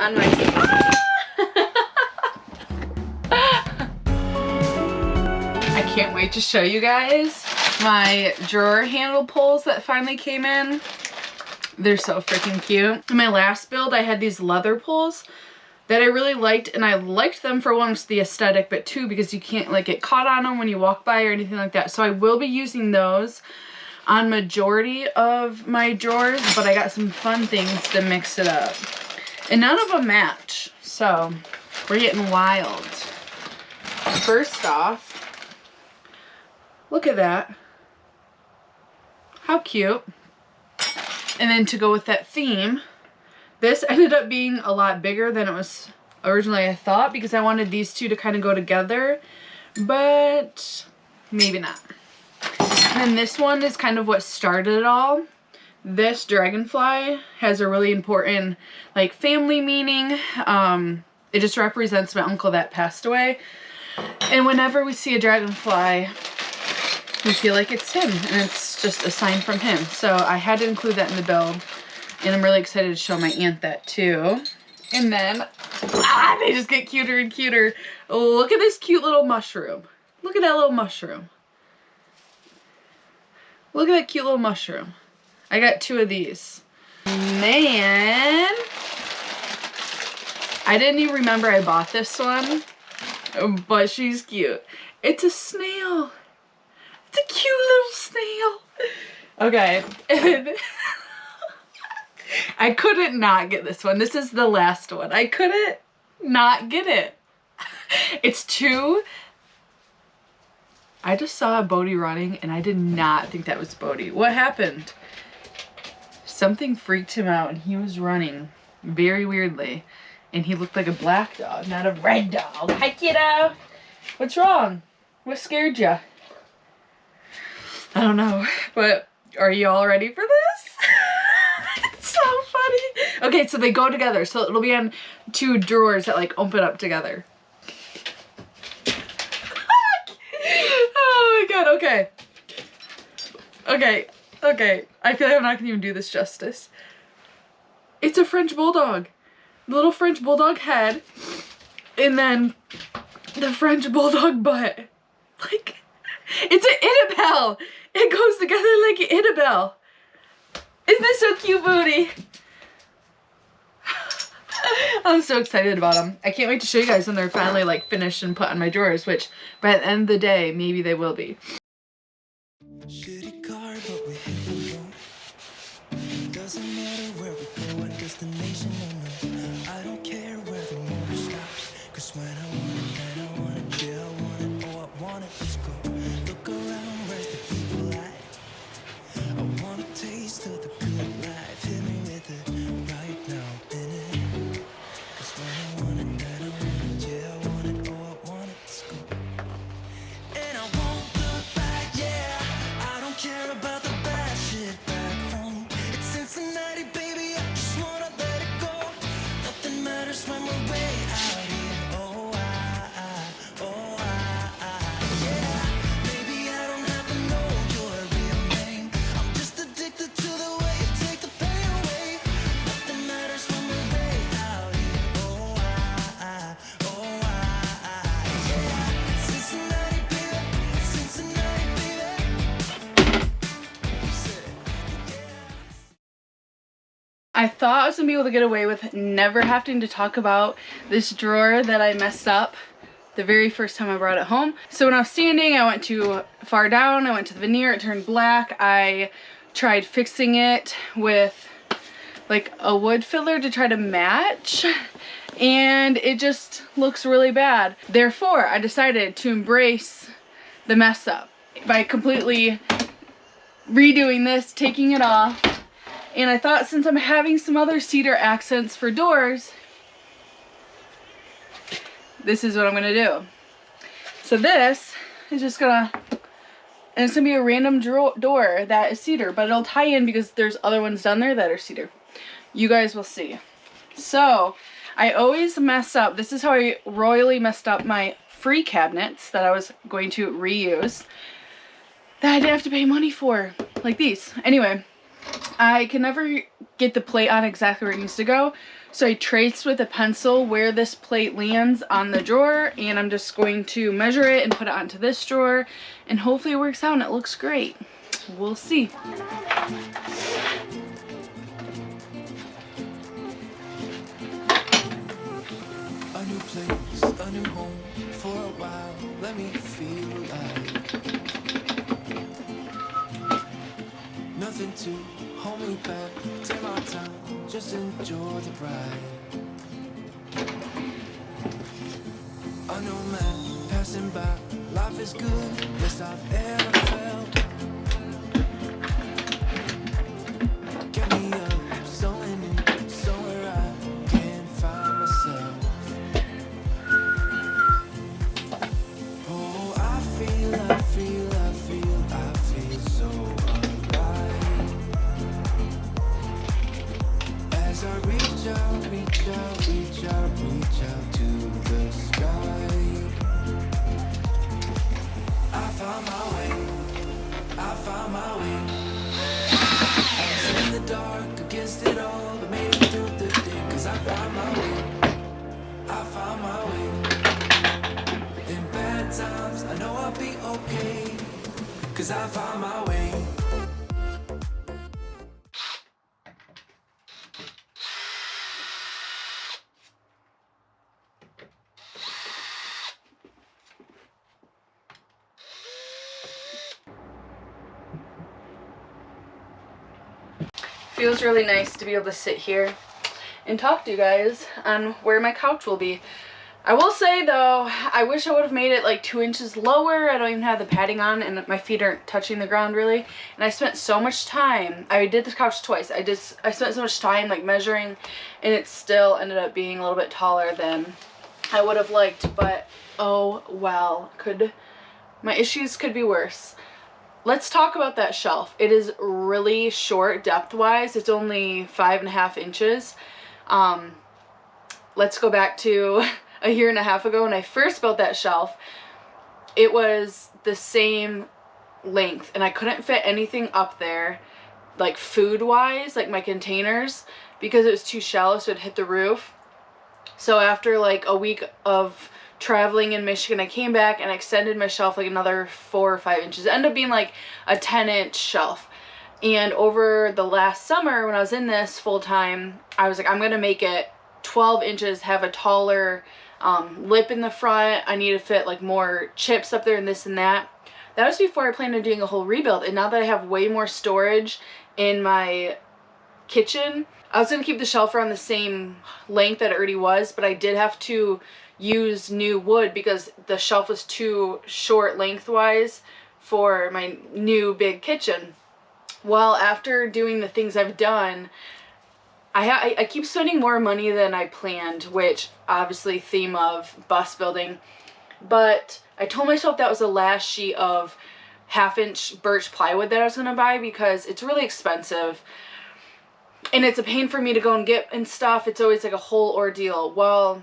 on my table. I can't wait to show you guys my drawer handle pulls that finally came in. They're so freaking cute. In my last build, I had these leather pulls that I really liked, and I liked them for one, it's the aesthetic, but two, because you can't like get caught on them when you walk by or anything like that. So I will be using those on majority of my drawers, but I got some fun things to mix it up. And none of them match, so we're getting wild. First off, look at that. How cute. And then to go with that theme, this ended up being a lot bigger than it was originally I thought, because I wanted these two to kind of go together, but maybe not. And this one is kind of what started it all. This dragonfly has a really important like family meaning. It just represents my uncle that passed away. And whenever we see a dragonfly, we feel like it's him, and it's just a sign from him. So I had to include that in the build. And I'm really excited to show my aunt that too. And then, they just get cuter and cuter. Look at this cute little mushroom. Look at that little mushroom. Look at that cute little mushroom. I got two of these. Man, I didn't even remember I bought this one, but she's cute. It's a snail. It's a cute little snail. Okay, and I couldn't not get this one. This is the last one. I couldn't not get it. It's two. I just saw a Bodhi running and I did not think that was Bodhi. What happened? Something freaked him out and he was running very weirdly. And he looked like a black dog, not a red dog. Hi, kiddo. What's wrong? What scared you? I don't know, but are you all ready for this? It's so funny. Okay, so they go together. So it'll be on two drawers that like open up together. Oh my god, okay. Okay. I feel like I'm not gonna even do this justice. It's a French bulldog. Little French bulldog head. And then the French bulldog butt. Like, it's an Annabelle. It goes together like an Annabelle. Isn't this so cute, Bodhi? I'm so excited about them. I can't wait to show you guys when they're finally like finished and put on my drawers, which by the end of the day, maybe they will be. Shitty car, but we hit the road. Doesn't matter where we go, our destination, oh no. I don't care where the motor stops, cause when I want it, then I want it, yeah, I want it, oh I want it, let's go. Look around, where's the people at? I want a taste of the good life, hit me with it right now, in it. Cause when I want it, then I want it, yeah, I want it, oh I want it, let's go. And I won't look back, yeah, I don't care about the bad shit back home. It's Cincinnati, baby, I just wanna let it go. Nothing matters when we're way out here, oh yeah. Baby, I don't have to know your real name. I'm just addicted to the way you take the pain away. Nothing matters when we're way out here, oh yeah. Cincinnati, baby, Cincinnati, baby. I thought I was gonna be able to get away with never having to talk about this drawer that I messed up the very first time I brought it home. So when I was sanding, I went too far down, I went to the veneer, it turned black. I tried fixing it with like a wood filler to try to match, and it just looks really bad. Therefore, I decided to embrace the mess up by completely redoing this, taking it off. And I thought, since I'm having some other cedar accents for doors, this is what I'm gonna do. So this is just gonna, and it's gonna be a random door that is cedar, but it'll tie in because there's other ones down there that are cedar. You guys will see. So I always mess up. This is how I royally messed up my free cabinets that I was going to reuse, that I didn't have to pay money for, like these. Anyway, I can never get the plate on exactly where it needs to go. So I traced with a pencil where this plate lands on the drawer, and I'm just going to measure it and put it onto this drawer, and hopefully it works out and it looks great. We'll see. A new place, a new home for a while. Let me feel alive. Nothing to hold me back. Take my time, just enjoy the ride. A new man passing by. Life is good, best I've ever felt. Get me up, somewhere new, somewhere I can find myself. Oh, I feel so alive. As I reach out to the sky. I found my way. I was in the dark against it all, but made it through the day. 'Cause I found my way. In bad times, I know I'll be okay. 'Cause I found my way. Feels really nice to be able to sit here and talk to you guys on where my couch will be. I will say though, I wish I would have made it like 2 inches lower. I don't even have the padding on and my feet aren't touching the ground really. And I spent so much time, I did the couch twice. I spent so much time like measuring, and it still ended up being a little bit taller than I would have liked, but oh well, my issues could be worse. Let's talk about that shelf. It is really short depth-wise. It's only 5.5 inches. Let's go back to a year and a half ago when I first built that shelf. It was the same length, and I couldn't fit anything up there, like food-wise, like my containers, because it was too shallow, so it'd hit the roof. So after like a week of traveling in Michigan, I came back and extended my shelf like another 4 or 5 inches. It ended up being like a 10-inch shelf. And over the last summer when I was in this full time, I was like, I'm gonna make it 12 inches, have a taller lip in the front. I need to fit like more chips up there and this and that. That was before I planned on doing a whole rebuild. And now that I have way more storage in my kitchen, I was gonna keep the shelf around the same length that it already was, but I did have to use new wood because the shelf was too short lengthwise for my new big kitchen. Well, after doing the things I've done, I keep spending more money than I planned, which obviously theme of bus building, but I told myself that was the last sheet of 1/2-inch birch plywood that I was gonna buy because it's really expensive. And it's a pain for me to go and get and stuff. It's always like a whole ordeal. Well,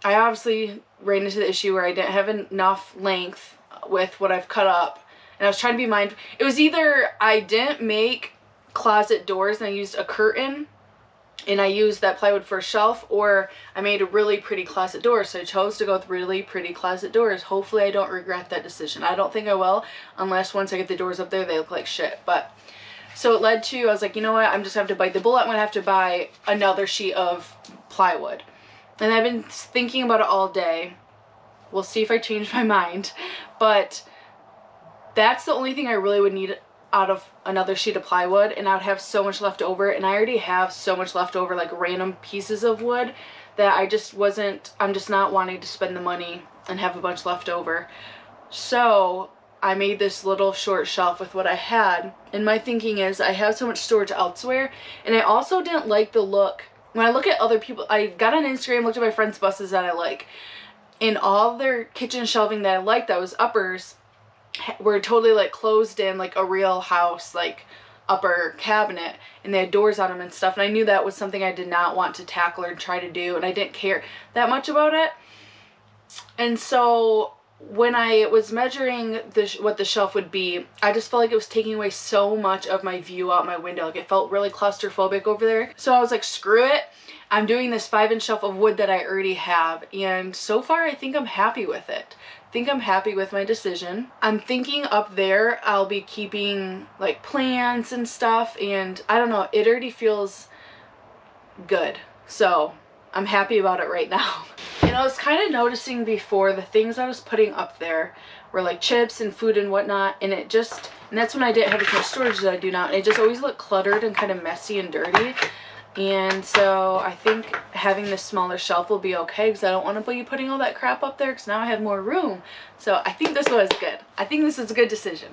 I obviously ran into the issue where I didn't have enough length with what I've cut up. And I was trying to be mindful. It was either I didn't make closet doors and I used a curtain and I used that plywood for a shelf, or I made a really pretty closet door. So I chose to go with really pretty closet doors. Hopefully I don't regret that decision. I don't think I will, unless once I get the doors up there, they look like shit. But so it led to, I was like, you know what, I'm just gonna have to bite the bullet. I'm gonna have to buy another sheet of plywood. And I've been thinking about it all day. We'll see if I change my mind. But that's the only thing I really would need out of another sheet of plywood, and I would have so much left over, and I already have so much left over, like random pieces of wood, that I'm just not wanting to spend the money and have a bunch left over. So I made this little short shelf with what I had, and my thinking is I have so much storage elsewhere, and I also didn't like the look. When I look at other people, I got on Instagram, looked at my friends' buses that I like, and all their kitchen shelving that I liked, that was uppers, were totally like closed in, like a real house, like upper cabinet, and they had doors on them and stuff, and I knew that was something I did not want to tackle or try to do, and I didn't care that much about it. And so when I was measuring what the shelf would be, I just felt like it was taking away so much of my view out my window. Like, it felt really claustrophobic over there. So I was like, screw it. I'm doing this 5-inch shelf of wood that I already have. And so far, I think I'm happy with it. I think I'm happy with my decision. I'm thinking up there, I'll be keeping like plants and stuff. And I don't know, it already feels good. So I'm happy about it right now. And I was kind of noticing before the things I was putting up there were like chips and food and whatnot, and that's when I didn't have as much storage as I do now, and it just always looked cluttered and kind of messy and dirty. And so I think having this smaller shelf will be okay, because I don't want to be putting all that crap up there, because now I have more room. So I think this was good. I think this is a good decision.